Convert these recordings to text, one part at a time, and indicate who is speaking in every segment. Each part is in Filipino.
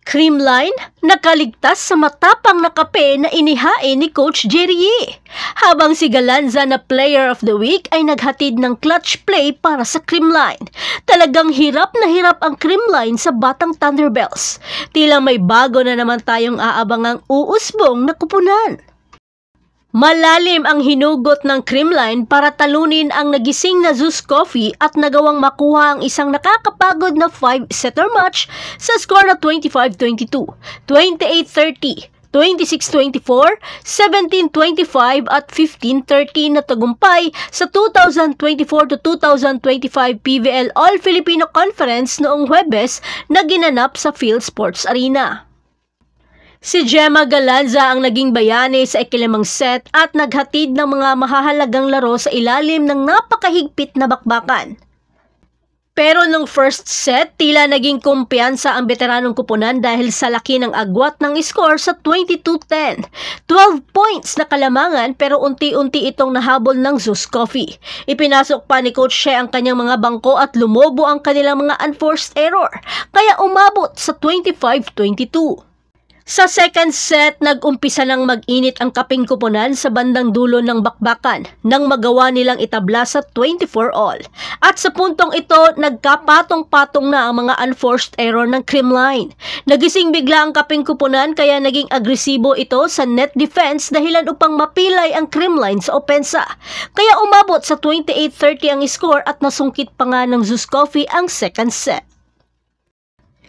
Speaker 1: Creamline, nakaligtas sa matapang na kape na inihain ni Coach Jerry. Habang si Galanza na Player of the Week ay naghatid ng clutch play para sa Creamline. Talagang hirap na hirap ang Creamline sa Batang Thunderbells. Tila may bago na naman tayong aabangang uusbong na kupunan. Malalim ang hinugot ng Creamline para talunin ang nagising na Zeus Coffee at nagawang makuha ang isang nakakapagod na 5-setter match sa score na 25-22, 28-30, 26-24, 17-25 at 15-13 na tagumpay sa 2024 to 2025 PVL All-Filipino Conference noong Huwebes na ginanap sa PhilSports Arena. Si Gemma Galanza ang naging bayani sa ikilimang set at naghatid ng mga mahahalagang laro sa ilalim ng napakahigpit na bakbakan. Pero nung first set, tila naging kumpiyansa ang veteranong kupunan dahil sa laki ng agwat ng score sa 22-10. 12 points na kalamangan pero unti-unti itong nahabol ng Zeus Coffee. Ipinasok pa ni Coach Shea ang kanyang mga bangko at lumobo ang kanilang mga unforced error, kaya umabot sa 25-22. Sa second set, nag-umpisa ng mag-init ang kaping kupunan sa bandang dulo ng bakbakan nang magawa nilang itabla sa 24-all. At sa puntong ito, nagkapatong-patong na ang mga unforced error ng Creamline. Nagising bigla ang kaping kupunan kaya naging agresibo ito sa net defense dahilan upang mapilay ang Creamline sa opensa. Kaya umabot sa 28-30 ang score at nasungkit pa nga ng Zeus Coffee ang second set.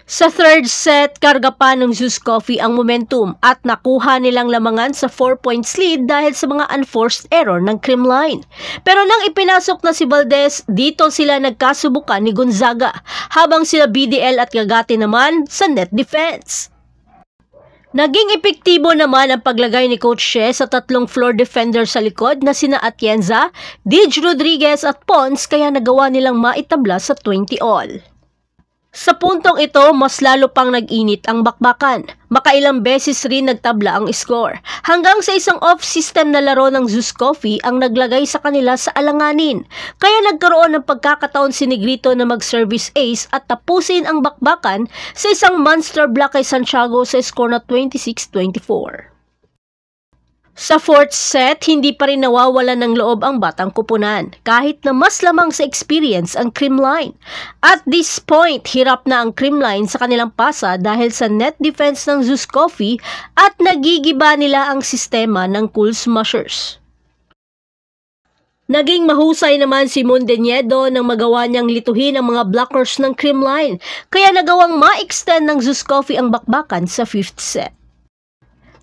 Speaker 1: Sa third set, karga pa ng Zeus Coffee ang momentum at nakuha nilang lamangan sa 4 points lead dahil sa mga unforced error ng Creamline. Pero nang ipinasok na si Valdez, dito sila nagkasubukan ni Gonzaga, habang sila BDL at Gagati naman sa net defense. Naging epektibo naman ang paglagay ni Coach Shea sa tatlong floor defender sa likod na sina Atienza, Dij Rodriguez at Pons kaya nagawa nilang maitabla sa 20-all. Sa puntong ito, mas lalo pang nag-init ang bakbakan. Makailang beses rin nagtabla ang score. Hanggang sa isang off-system na laro ng Zeus Coffee ang naglagay sa kanila sa alanganin. Kaya nagkaroon ng pagkakataon si Negrito na mag-service ace at tapusin ang bakbakan sa isang monster block kay Santiago sa score na 26-24. Sa fourth set, hindi pa rin nawawalan ng loob ang Batang Kupunan, kahit na mas lamang sa experience ang Creamline. At this point, hirap na ang Creamline sa kanilang pasa dahil sa net defense ng Zeus Coffee at nagigiba nila ang sistema ng Cool Smushers. Naging mahusay naman si Mondeñedo nang magawa niyang lituhin ang mga blockers ng Creamline, kaya nagawang ma-extend ng Zeus Coffee ang bakbakan sa fifth set.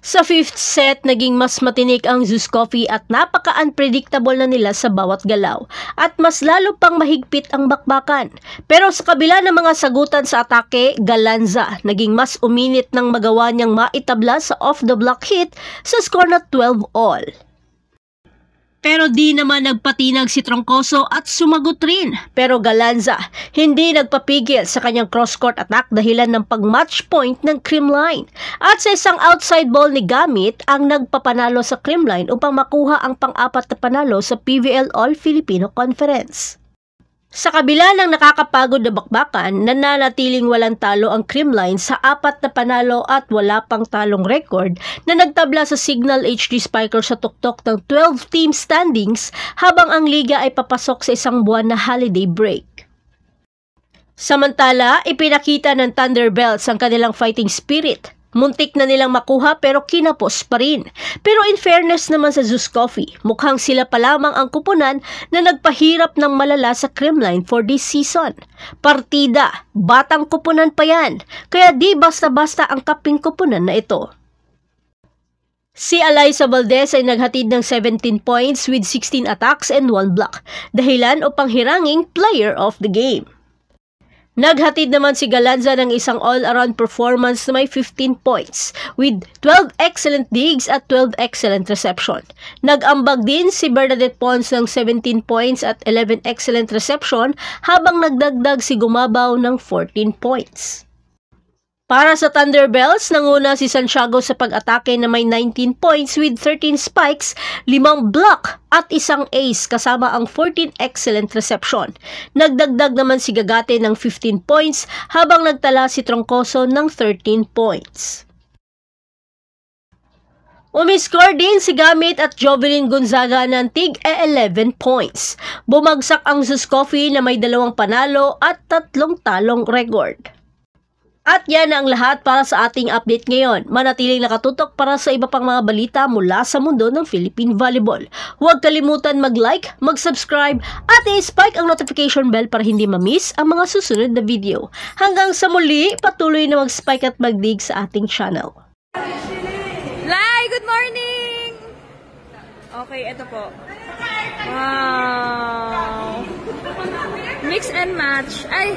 Speaker 1: Sa fifth set, naging mas matinik ang Zeus Coffee at napaka-unpredictable na nila sa bawat galaw at mas lalo pang mahigpit ang bakbakan. Pero sa kabila ng mga sagutan sa atake, Galanza naging mas uminit nang magawa niyang maitabla sa off-the-block hit sa score na 12-all. Pero di naman nagpatinag si Troncoso at sumagot rin. Pero Galanza hindi nagpapigil sa kanyang cross-court attack dahilan ng pag-match point ng Creamline. At sa isang outside ball ni Gamit ang nagpapanalo sa Creamline upang makuha ang pang-apat na panalo sa PVL All-Filipino Conference. Sa kabila ng nakakapagod na bakbakan, nananatiling walang talo ang Creamline sa 4 na panalo at wala pang talong record na nagtabla sa Signal HD Spiker sa tuktok ng 12-team standings habang ang liga ay papasok sa isang buwan na holiday break. Samantala, ipinakita ng Thunderbells ang kanilang fighting spirit. Muntik na nilang makuha pero kinapos pa rin. Pero in fairness naman sa Zeus Coffee, mukhang sila pa lamang ang kupunan na nagpahirap ng malala sa Creamline for this season. Partida, batang kupunan pa yan, kaya di basta-basta ang kaping kupunan na ito. Si Alyssa Valdez ay naghatid ng 17 points with 16 attacks and 1 block, dahilan upang hiranging player of the game. Naghatid naman si Galanza ng isang all-around performance na may 15 points with 12 excellent digs at 12 excellent reception. Nag-ambag din si Bernadette Pons ng 17 points at 11 excellent reception habang nagdagdag si Gumabaw ng 14 points. Para sa Thunderbells, nanguna si Santiago sa pag-atake na may 19 points with 13 spikes, 5 block at isang ace kasama ang 14 excellent reception. Nagdagdag naman si Gagate ng 15 points habang nagtala si Troncoso ng 13 points. Umiscore din si Gamit at Jovelyn Gonzaga ng tig 11 points. Bumagsak ang Zeus Coffee na may 2 panalo at 3 talong record. At yan ang lahat para sa ating update ngayon. Manatiling nakatutok para sa iba pang mga balita mula sa mundo ng Philippine Volleyball. Huwag kalimutan mag-like, mag-subscribe at i-spike ang notification bell para hindi ma-miss ang mga susunod na video. Hanggang sa muli, patuloy na mag-spike at mag-dig sa ating channel.
Speaker 2: Lai, good morning! Okay, ito po. Wow! Mix and match. Ay!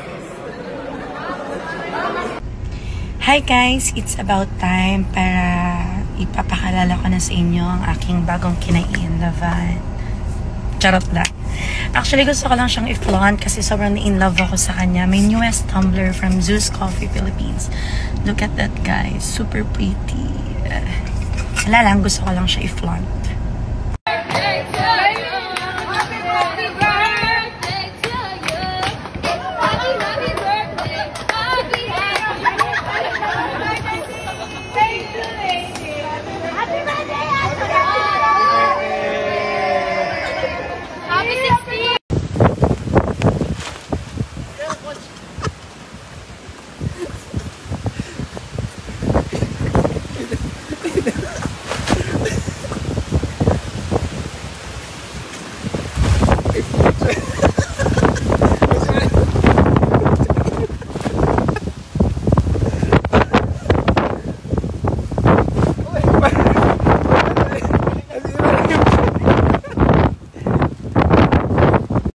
Speaker 3: Hi guys! It's about time para ipapakalala ko na sa inyo ang aking bagong kinain na van. Charot lang. Actually, gusto ko lang siyang i-flaunt kasi sobrang in love ako sa kanya. May newest tumbler from Zeus Coffee Philippines. Look at that guys. Super pretty. Wala lang, gusto ko lang siya i-flaunt.